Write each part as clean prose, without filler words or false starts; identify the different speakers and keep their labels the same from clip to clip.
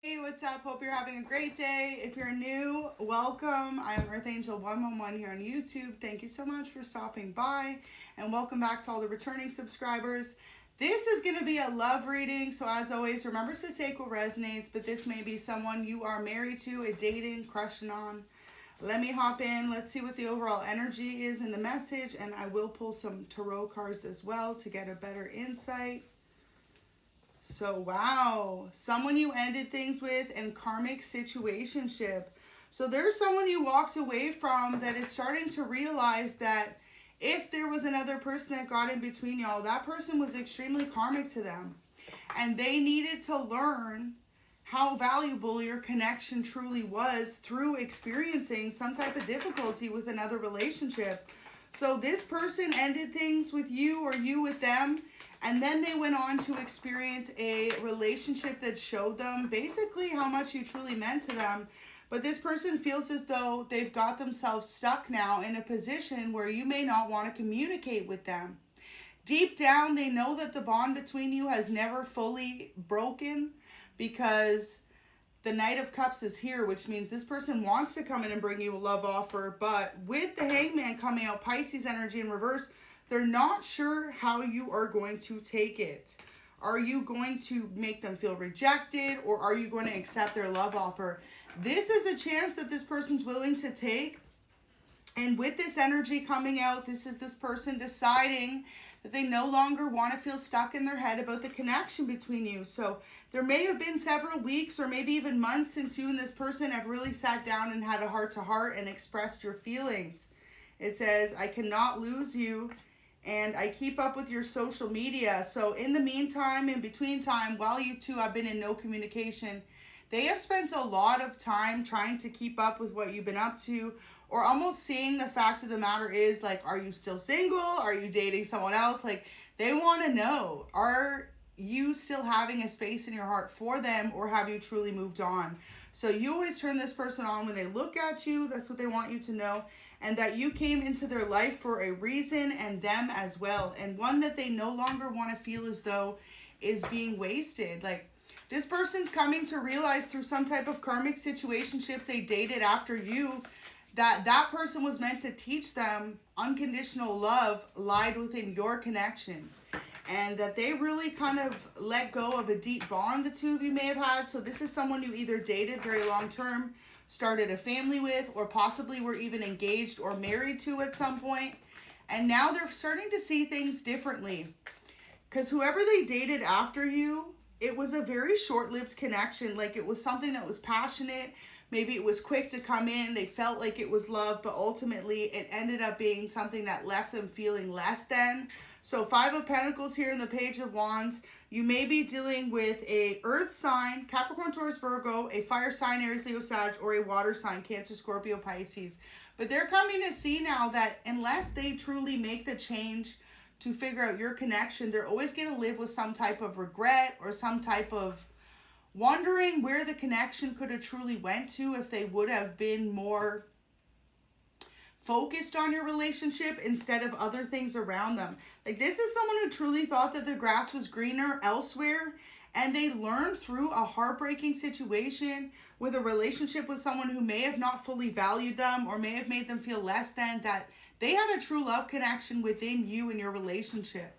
Speaker 1: Hey, what's up? Hope you're having a great day. If you're new, welcome. I am Earth Angel 111 here on YouTube. Thank you so much for stopping by, and welcome back to all the returning subscribers. This is going to be a love reading, so as always, remember to take what resonates, but this may be someone you are married to, dating, crushing on. Let me hop in. Let's see what the overall energy is in the message, and I will pull some tarot cards as well to get a better insight. So, wow, someone you ended things with and karmic situationship. So there's someone you walked away from that is starting to realize that if there was another person that got in between y'all, that person was extremely karmic to them. And they needed to learn how valuable your connection truly was through experiencing some type of difficulty with another relationship. So this person ended things with you or you with them, and then they went on to experience a relationship that showed them basically how much you truly meant to them. But this person feels as though they've got themselves stuck now in a position where you may not want to communicate with them. Deep down, they know that the bond between you has never fully broken, because the Knight of Cups is here, which means this person wants to come in and bring you a love offer. But with the Hangman coming out, Pisces energy in reverse, they're not sure how you are going to take it. Are you going to make them feel rejected, or are you going to accept their love offer? This is a chance that this person's willing to take. And with this energy coming out, this is this person deciding that they no longer want to feel stuck in their head about the connection between you. So there may have been several weeks or maybe even months since you and this person have really sat down and had a heart-to-heart and expressed your feelings. It says, I cannot lose you, and I keep up with your social media. So in the meantime, in between time, while you two have been in no communication, they have spent a lot of time trying to keep up with what you've been up to, or almost seeing the fact of the matter is, like, are you still single? Are you dating someone else? Like, they want to know, are you still having a space in your heart for them, or have you truly moved on? So you always turn this person on when they look at you. That's what they want you to know. And that you came into their life for a reason, and them as well. And one that they no longer want to feel as though is being wasted. Like, this person's coming to realize through some type of karmic situationship they dated after you, that that person was meant to teach them unconditional love lied within your connection. And that they really kind of let go of a deep bond the two of you may have had. So this is someone you either dated very long term, started a family with, or possibly were even engaged or married to at some point. And now they're starting to see things differently. Because whoever they dated after you, it was a very short-lived connection. Like, it was something that was passionate. Maybe it was quick to come in. They felt like it was love, but ultimately it ended up being something that left them feeling less than. So 5 of Pentacles here in the Page of Wands. You may be dealing with a earth sign, Capricorn, Taurus, Virgo, a fire sign, Aries, Leo, Sag, or a water sign, Cancer, Scorpio, Pisces. But they're coming to see now that unless they truly make the change to figure out your connection, they're always going to live with some type of regret or some type of wondering where the connection could have truly went to if they would have been more focused on your relationship instead of other things around them. Like, this is someone who truly thought that the grass was greener elsewhere, and they learned through a heartbreaking situation with a relationship with someone who may have not fully valued them or may have made them feel less than, that they had a true love connection within you and your relationship.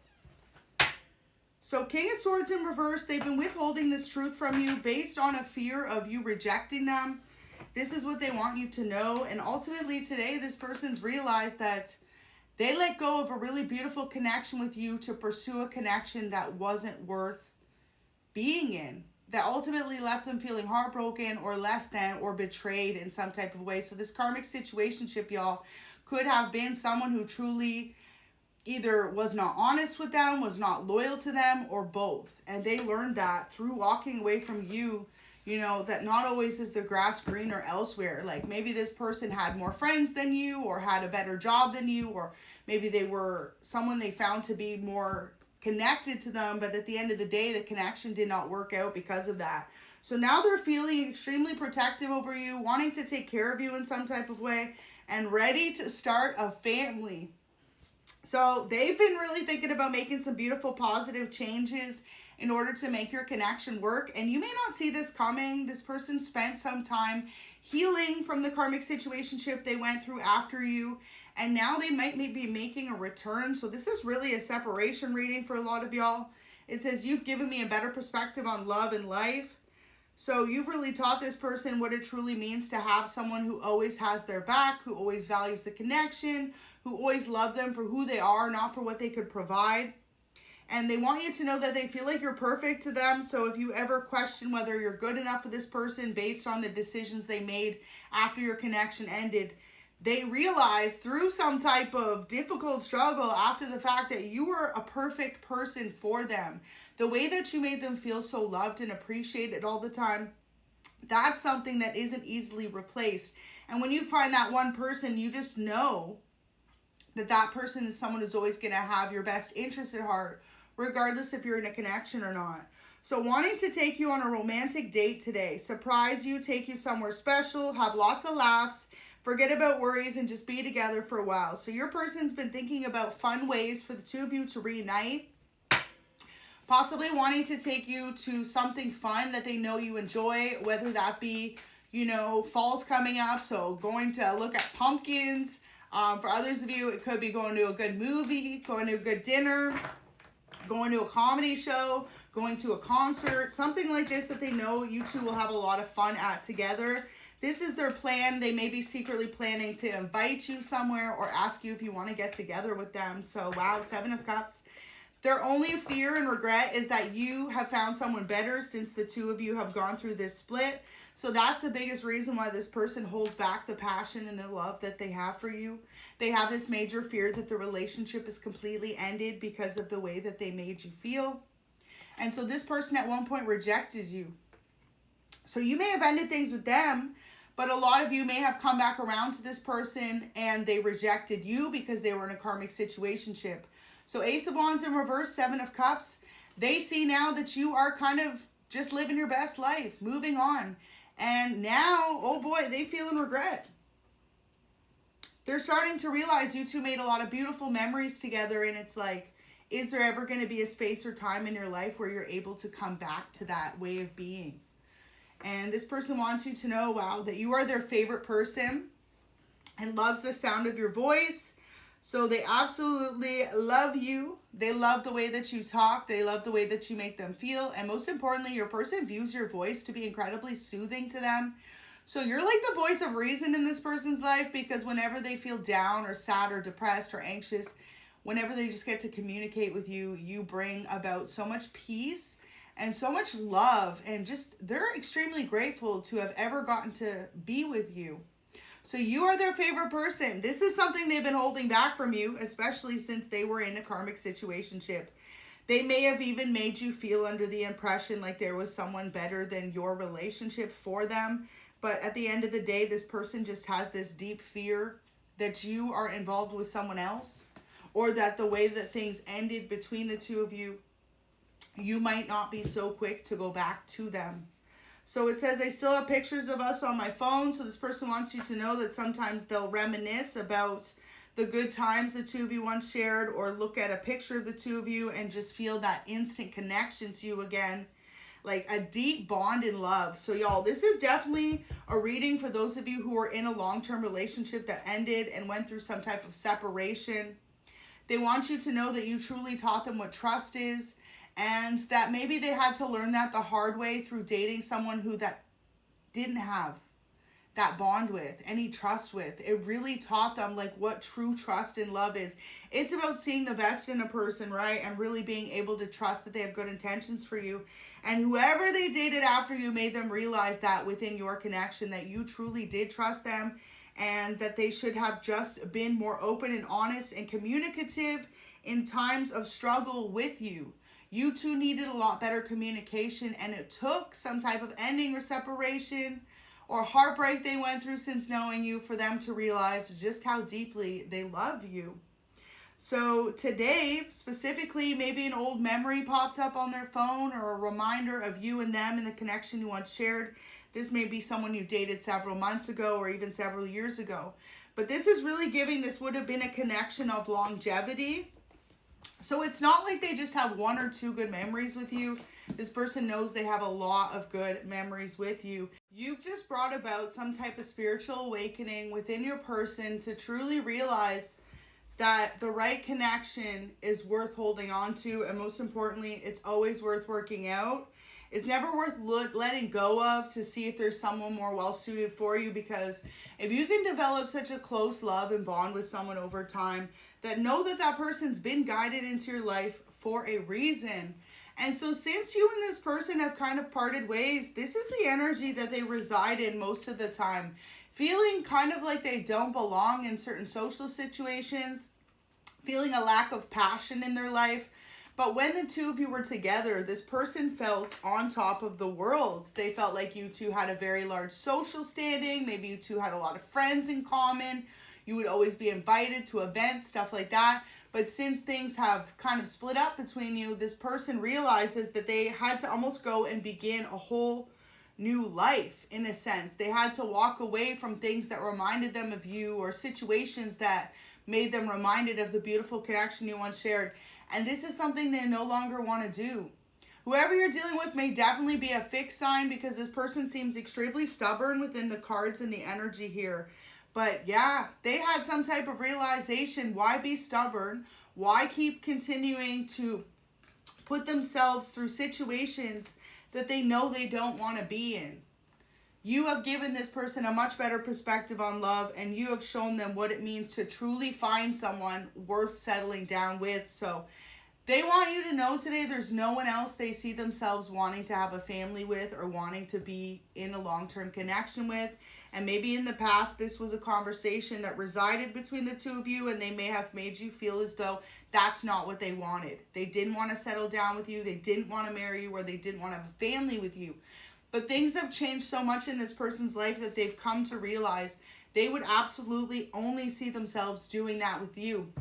Speaker 1: So King of Swords in reverse, they've been withholding this truth from you based on a fear of you rejecting them. This is what they want you to know. And ultimately today, this person's realized that they let go of a really beautiful connection with you to pursue a connection that wasn't worth being in, that ultimately left them feeling heartbroken or less than or betrayed in some type of way. So this karmic situationship, y'all, could have been someone who truly either was not honest with them, was not loyal to them, or both. And they learned that through walking away from you, you know, that not always is the grass greener elsewhere. Like, maybe this person had more friends than you, or had a better job than you, or maybe they were someone they found to be more connected to them, but at the end of the day, the connection did not work out because of that. So now they're feeling extremely protective over you, wanting to take care of you in some type of way, and ready to start a family. So they've been really thinking about making some beautiful positive changes in order to make your connection work. And you may not see this coming. This person spent some time healing from the karmic situationship they went through after you, and now they might be making a return. So this is really a separation reading for a lot of y'all. It says, you've given me a better perspective on love and life. So you've really taught this person what it truly means to have someone who always has their back, who always values the connection, who always love them for who they are, not for what they could provide. And they want you to know that they feel like you're perfect to them. So if you ever question whether you're good enough for this person based on the decisions they made after your connection ended, they realize through some type of difficult struggle after the fact that you were a perfect person for them. The way that you made them feel so loved and appreciated all the time, that's something that isn't easily replaced. And when you find that one person, you just know that that person is someone who's always going to have your best interest at heart, regardless if you're in a connection or not. So wanting to take you on a romantic date today, surprise you, take you somewhere special, have lots of laughs, forget about worries, and just be together for a while. So your person's been thinking about fun ways for the two of you to reunite, possibly wanting to take you to something fun that they know you enjoy, whether that be, you know, fall's coming up, so going to look at pumpkins. For others of you, it could be going to a good movie, going to a good dinner, going to a comedy show, going to a concert, something like this that they know you two will have a lot of fun at together. This is their plan. They may be secretly planning to invite you somewhere or ask you if you want to get together with them. So, wow, 7 of Cups. Their only fear and regret is that you have found someone better since the two of you have gone through this split. So that's the biggest reason why this person holds back the passion and the love that they have for you. They have this major fear that the relationship is completely ended because of the way that they made you feel. And so this person at one point rejected you. So you may have ended things with them, but a lot of you may have come back around to this person and they rejected you because they were in a karmic situationship. So Ace of Wands in reverse, 7 of Cups. They see now that you are kind of just living your best life, moving on. And now, oh boy, they feel in regret. They're starting to realize you two made a lot of beautiful memories together, and it's like, is there ever going to be a space or time in your life where you're able to come back to that way of being? And this person wants you to know, wow, that you are their favorite person and loves the sound of your voice. So they absolutely love you. They love the way that you talk. They love the way that you make them feel. And most importantly, your person views your voice to be incredibly soothing to them. So you're like the voice of reason in this person's life, because whenever they feel down or sad or depressed or anxious, whenever they just get to communicate with you, you bring about so much peace and so much love. And just, they're extremely grateful to have ever gotten to be with you. So you are their favorite person. This is something they've been holding back from you, especially since they were in a karmic situationship. They may have even made you feel under the impression like there was someone better than your relationship for them. But at the end of the day, this person just has this deep fear that you are involved with someone else, or that the way that things ended between the two of you, you might not be so quick to go back to them. So it says, I still have pictures of us on my phone. So this person wants you to know that sometimes they'll reminisce about the good times the two of you once shared, or look at a picture of the two of you and just feel that instant connection to you again, like a deep bond in love. So y'all, this is definitely a reading for those of you who are in a long-term relationship that ended and went through some type of separation. They want you to know that you truly taught them what trust is, and that maybe they had to learn that the hard way through dating someone who that didn't have that bond with, any trust with. It really taught them like what true trust and love is. It's about seeing the best in a person, right? And really being able to trust that they have good intentions for you. And whoever they dated after you made them realize that within your connection, that you truly did trust them, and that they should have just been more open and honest and communicative in times of struggle with you. You two needed a lot better communication, and it took some type of ending or separation or heartbreak they went through since knowing you for them to realize just how deeply they love you. So today, specifically, maybe an old memory popped up on their phone, or a reminder of you and them and the connection you once shared. This may be someone you dated several months ago or even several years ago. But this is really giving, this would have been a connection of longevity. So it's not like they just have 1 or 2 good memories with you. This person knows they have a lot of good memories with you. You've just brought about some type of spiritual awakening within your person to truly realize that the right connection is worth holding on to, and most importantly, it's always worth working out. It's never worth letting go of to see if there's someone more well-suited for you, because if you can develop such a close love and bond with someone over time, that know that that person's been guided into your life for a reason. And so since you and this person have kind of parted ways, this is the energy that they reside in most of the time. Feeling kind of like they don't belong in certain social situations, feeling a lack of passion in their life. But when the two of you were together, this person felt on top of the world. They felt like you two had a very large social standing. Maybe you two had a lot of friends in common. You would always be invited to events, stuff like that. But since things have kind of split up between you, this person realizes that they had to almost go and begin a whole new life, in a sense. They had to walk away from things that reminded them of you, or situations that made them reminded of the beautiful connection you once shared. And this is something they no longer want to do. Whoever you're dealing with may definitely be a fixed sign, because this person seems extremely stubborn within the cards and the energy here. But yeah, they had some type of realization. Why be stubborn? Why keep continuing to put themselves through situations that they know they don't want to be in? You have given this person a much better perspective on love, and you have shown them what it means to truly find someone worth settling down with. So they want you to know today there's no one else they see themselves wanting to have a family with or wanting to be in a long-term connection with. And maybe in the past, this was a conversation that resided between the two of you, and they may have made you feel as though that's not what they wanted. They didn't want to settle down with you. They didn't want to marry you, or they didn't want to have a family with you. But things have changed so much in this person's life that they've come to realize they would absolutely only see themselves doing that with you.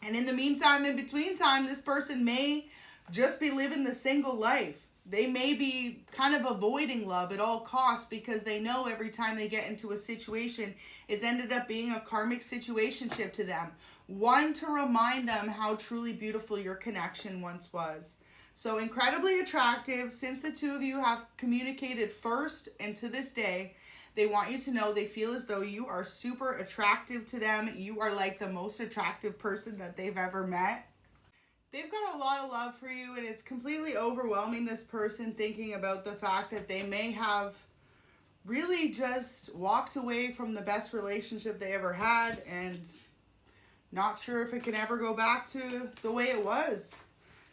Speaker 1: And in the meantime, in between time, this person may just be living the single life. They may be kind of avoiding love at all costs, because they know every time they get into a situation, it's ended up being a karmic situationship to them. One to remind them how truly beautiful your connection once was. So incredibly attractive. Since the two of you have communicated first, and to this day, they want you to know they feel as though you are super attractive to them. You are like the most attractive person that they've ever met. They've got a lot of love for you, and it's completely overwhelming this person, thinking about the fact that they may have really just walked away from the best relationship they ever had, and not sure if it can ever go back to the way it was.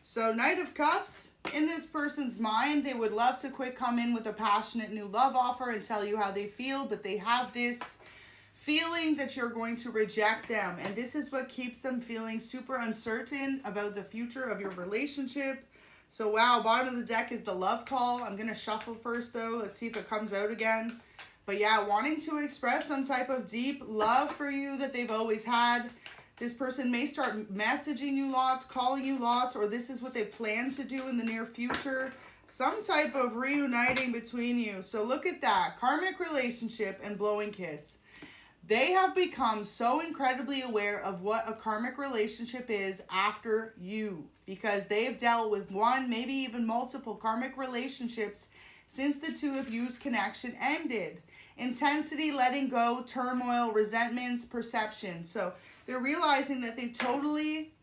Speaker 1: So Knight of Cups, in this person's mind, they would love to come in with a passionate new love offer and tell you how they feel, but they have this feeling that you're going to reject them. And this is what keeps them feeling super uncertain about the future of your relationship. So wow, bottom of the deck is the love call. I'm going to shuffle first though. Let's see if it comes out again. But yeah, wanting to express some type of deep love for you that they've always had. This person may start messaging you lots, calling you lots, or this is what they plan to do in the near future. Some type of reuniting between you. So look at that. Karmic relationship and blowing kiss. They have become so incredibly aware of what a karmic relationship is after you, because they have dealt with one, maybe even multiple karmic relationships since the two of you's connection ended. Intensity, letting go, turmoil, resentments, perception. So they're realizing that they totally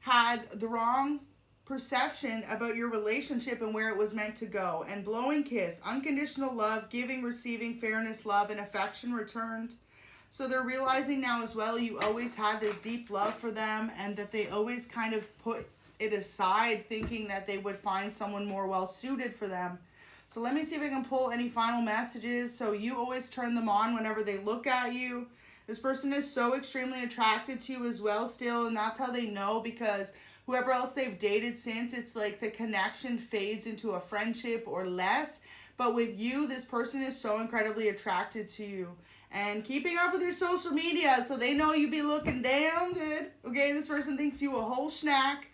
Speaker 1: had the wrong perception about your relationship and where it was meant to go. And blowing kiss, unconditional love, giving, receiving, fairness, love, and affection returned. So they're realizing now as well, you always had this deep love for them, and that they always kind of put it aside, thinking that they would find someone more well suited for them. So let me see if I can pull any final messages. So you always turn them on whenever they look at you. This person is so extremely attracted to you as well still, and that's how they know, because whoever else they've dated since, it's like the connection fades into a friendship or less. But with you, this person is so incredibly attracted to you. And keeping up with your social media, so they know you be looking damn good. Okay, this person thinks you a whole snack.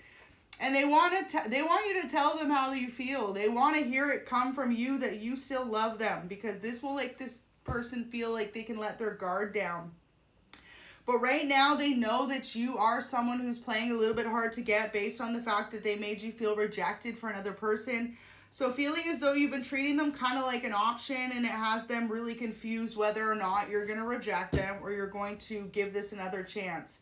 Speaker 1: And they want you to tell them how you feel. They want to hear it come from you that you still love them, because this will make this person feel like they can let their guard down. But right now they know that you are someone who's playing a little bit hard to get based on the fact that they made you feel rejected for another person. So feeling as though you've been treating them kind of like an option, and it has them really confused whether or not you're going to reject them or you're going to give this another chance.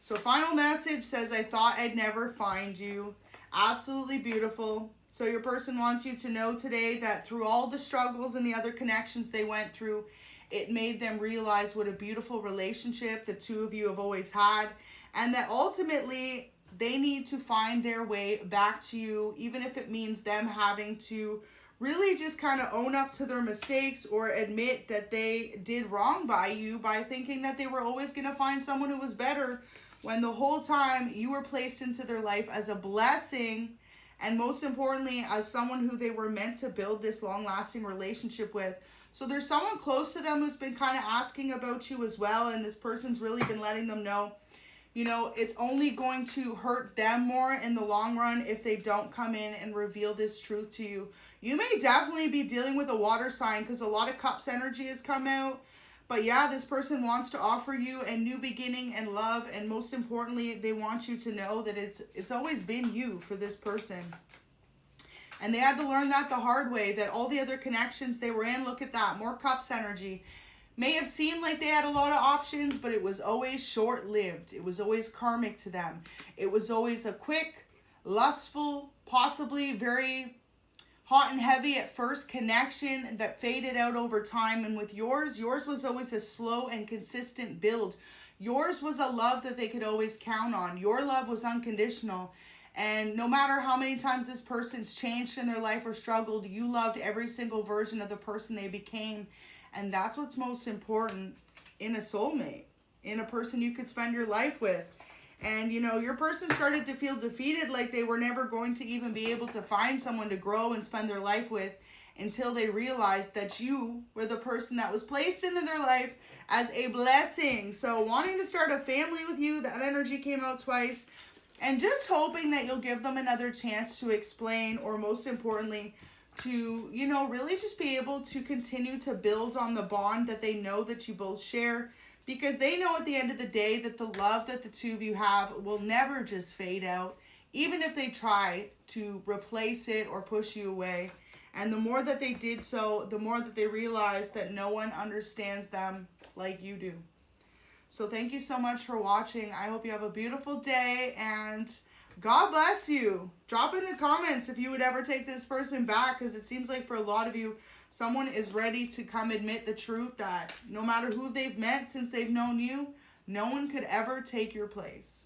Speaker 1: So final message says, I thought I'd never find you. Absolutely beautiful. So your person wants you to know today that through all the struggles and the other connections they went through, it made them realize what a beautiful relationship the two of you have always had, and that ultimately they need to find their way back to you, even if it means them having to really just kind of own up to their mistakes or admit that they did wrong by you by thinking that they were always going to find someone who was better, when the whole time you were placed into their life as a blessing, and most importantly, as someone who they were meant to build this long-lasting relationship with. So there's someone close to them who's been kind of asking about you as well, and this person's really been letting them know, you know, it's only going to hurt them more in the long run if they don't come in and reveal this truth to you. You may definitely be dealing with a water sign because a lot of cups energy has come out. But yeah, this person wants to offer you a new beginning and love, and most importantly, they want you to know that it's always been you for this person. And they had to learn that the hard way, that all the other connections they were in, look at that, more cups energy, may have seemed like they had a lot of options, but it was always short-lived. It was always karmic to them. It was always a quick, lustful, possibly very hot and heavy at first connection that faded out over time. And with yours was always a slow and consistent build. Yours was a love that they could always count on. Your love was unconditional. And no matter how many times this person's changed in their life or struggled, you loved every single version of the person they became. And that's what's most important in a soulmate, in a person you could spend your life with. And, you know, your person started to feel defeated, like they were never going to even be able to find someone to grow and spend their life with, until they realized that you were the person that was placed into their life as a blessing. So wanting to start a family with you, that energy came out twice. And just hoping that you'll give them another chance to explain, or most importantly, to, you know, really just be able to continue to build on the bond that they know that you both share. Because they know at the end of the day that the love that the two of you have will never just fade out, even if they try to replace it or push you away. And the more that they did so, the more that they realized that no one understands them like you do. So thank you so much for watching. I hope you have a beautiful day, and God bless you. Drop in the comments if you would ever take this person back, because it seems like for a lot of you, someone is ready to come admit the truth that no matter who they've met since they've known you, no one could ever take your place.